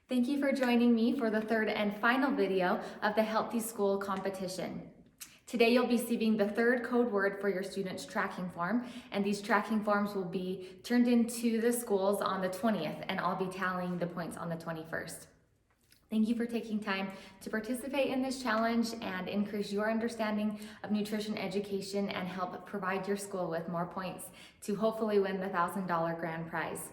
Thank you for joining me for the third and final video of the Healthy School competition. Today you'll be receiving the third code word for your students' tracking form, and these tracking forms will be turned into the schools on the 20th, and I'll be tallying the points on the 21st. Thank you for taking time to participate in this challenge and increase your understanding of nutrition education and help provide your school with more points to hopefully win the $1,000 grand prize.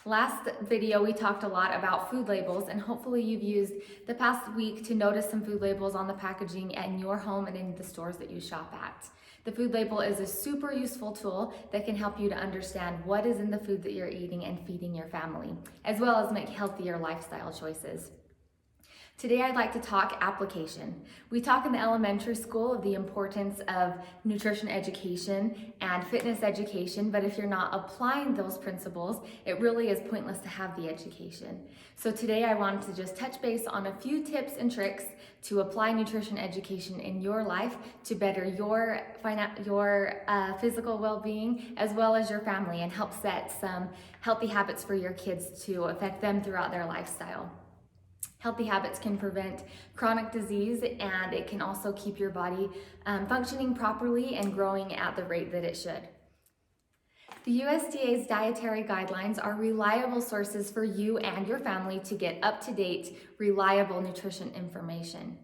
Last video, we talked a lot about food labels, and hopefully you've used the past week to notice some food labels on the packaging in your home and in the stores that you shop at. The food label is a super useful tool that can help you to understand what is in the food that you're eating and feeding your family, as well as make healthier lifestyle choices. Today I'd like to talk application. We talk in the elementary school of the importance of nutrition education and fitness education, but if you're not applying those principles, it really is pointless to have the education. So today I wanted to just touch base on a few tips and tricks to apply nutrition education in your life to better your physical well-being as well as your family, and help set some healthy habits for your kids to affect them throughout their lifestyle. Healthy habits can prevent chronic disease, and it can also keep your body functioning properly and growing at the rate that it should. The USDA's dietary guidelines are reliable sources for you and your family to get up-to-date, reliable nutrition information.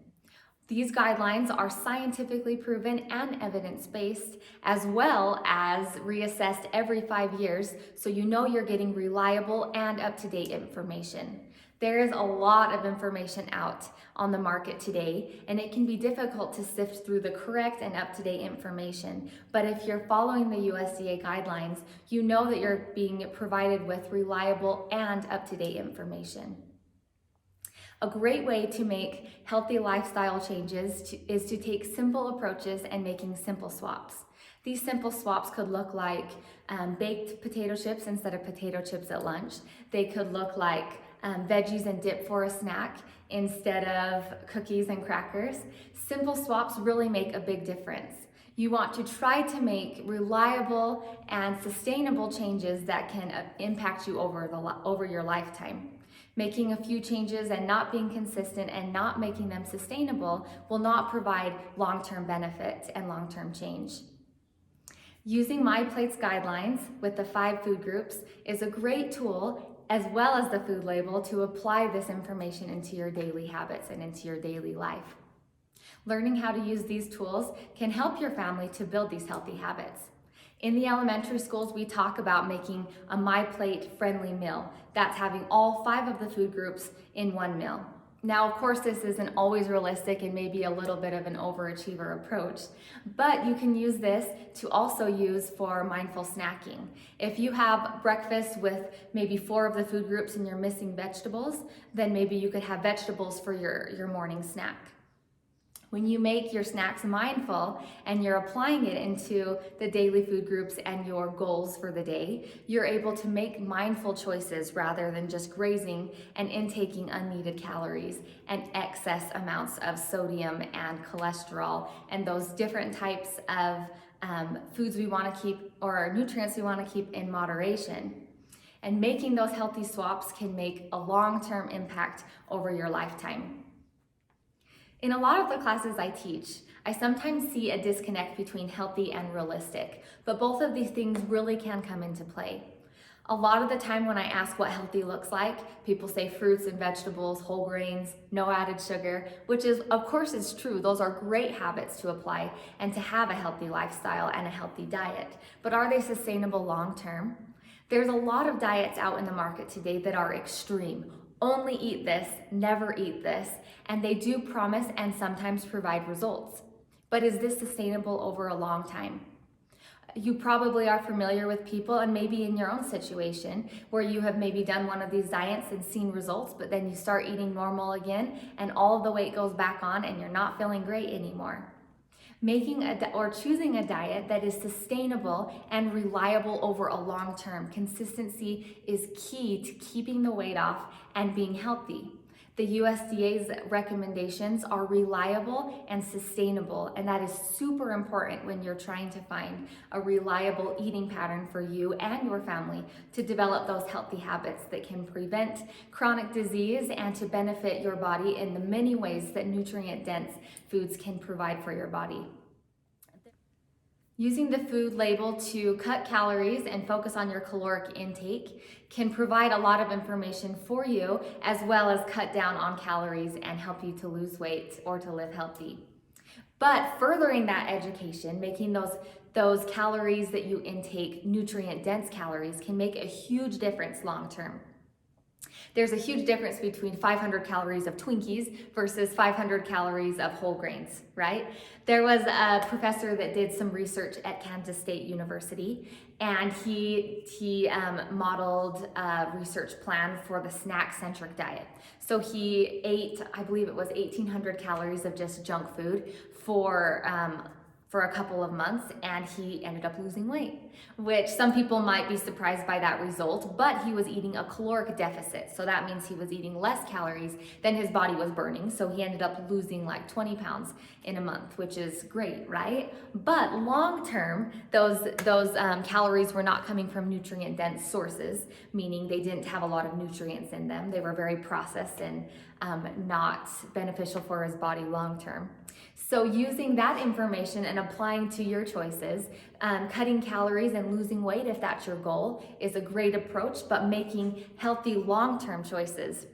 These guidelines are scientifically proven and evidence-based, as well as reassessed every 5 years, so you know you're getting reliable and up-to-date information. There is a lot of information out on the market today, and it can be difficult to sift through the correct and up-to-date information. But if you're following the USDA guidelines, you know that you're being provided with reliable and up-to-date information. A great way to make healthy lifestyle changes is to take simple approaches and making simple swaps. These simple swaps could look like baked potato chips instead of potato chips at lunch. They could look like veggies and dip for a snack instead of cookies and crackers. Simple swaps really make a big difference. You want to try to make reliable and sustainable changes that can impact you over your lifetime. Making a few changes and not being consistent and not making them sustainable will not provide long-term benefit and long-term change. Using MyPlate's guidelines with the 5 food groups is a great tool, as well as the food label, to apply this information into your daily habits and into your daily life. Learning how to use these tools can help your family to build these healthy habits. In the elementary schools, we talk about making a MyPlate friendly meal. That's having all 5 of the food groups in one meal. Now, of course, this isn't always realistic and maybe a little bit of an overachiever approach, but you can use this to also use for mindful snacking. If you have breakfast with maybe 4 of the food groups and you're missing vegetables, then maybe you could have vegetables for your morning snack. When you make your snacks mindful and you're applying it into the daily food groups and your goals for the day, you're able to make mindful choices rather than just grazing and intaking unneeded calories and excess amounts of sodium and cholesterol and those different types of foods we want to keep, or nutrients we want to keep, in moderation. And making those healthy swaps can make a long-term impact over your lifetime. In a lot of the classes I teach, I sometimes see a disconnect between healthy and realistic, but both of these things really can come into play. A lot of the time when I ask what healthy looks like, people say fruits and vegetables, whole grains, no added sugar, which is, of course, is true. Those are great habits to apply and to have a healthy lifestyle and a healthy diet. But are they sustainable long term? There's a lot of diets out in the market today that are extreme. Only eat this, never eat this, and they do promise and sometimes provide results. But is this sustainable over a long time? You probably are familiar with people, and maybe in your own situation, where you have maybe done one of these diets and seen results, but then you start eating normal again and all of the weight goes back on and you're not feeling great anymore. Choosing a diet that is sustainable and reliable over a long term. Consistency is key to keeping the weight off and being healthy. The USDA's recommendations are reliable and sustainable, and that is super important when you're trying to find a reliable eating pattern for you and your family to develop those healthy habits that can prevent chronic disease and to benefit your body in the many ways that nutrient-dense foods can provide for your body. Using the food label to cut calories and focus on your caloric intake can provide a lot of information for you, as well as cut down on calories and help you to lose weight or to live healthy. But furthering that education, making those calories that you intake nutrient-dense calories can make a huge difference long term. There's a huge difference between 500 calories of Twinkies versus 500 calories of whole grains, right? There was a professor that did some research at Kansas State University, and he modeled a research plan for the snack-centric diet. So he ate, I believe it was 1,800 calories of just junk food for a couple of months, and he ended up losing weight, which some people might be surprised by that result, but he was eating a caloric deficit. So that means he was eating less calories than his body was burning. So he ended up losing like 20 pounds in a month, which is great, right? But long term, those calories were not coming from nutrient dense sources, meaning they didn't have a lot of nutrients in them. They were very processed and not beneficial for his body long term. So using that information and applying to your choices, cutting calories and losing weight if that's your goal is a great approach, but making healthy long-term choices.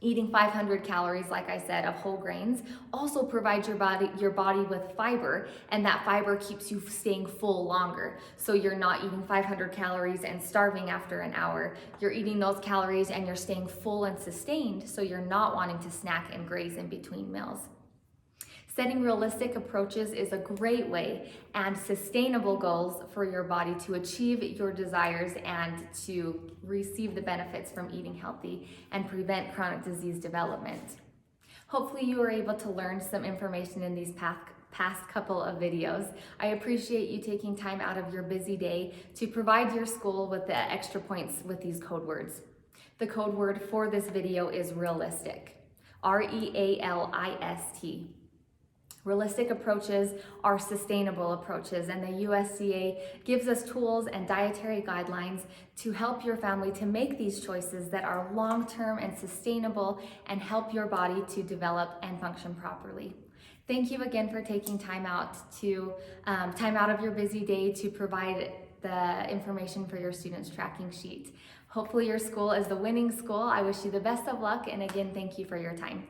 Eating 500 calories, like I said, of whole grains also provides your body with fiber, and that fiber keeps you staying full longer. So you're not eating 500 calories and starving after an hour. You're eating those calories and you're staying full and sustained, so you're not wanting to snack and graze in between meals. Setting realistic approaches is a great way and sustainable goals for your body to achieve your desires and to receive the benefits from eating healthy and prevent chronic disease development. Hopefully you were able to learn some information in these past couple of videos. I appreciate you taking time out of your busy day to provide your school with the extra points with these code words. The code word for this video is realistic, REALIST. Realistic approaches are sustainable approaches, and the USDA gives us tools and dietary guidelines to help your family to make these choices that are long-term and sustainable and help your body to develop and function properly. Thank you again for taking time out of your busy day to provide the information for your students' tracking sheet. Hopefully your school is the winning school. I wish you the best of luck, and again, thank you for your time.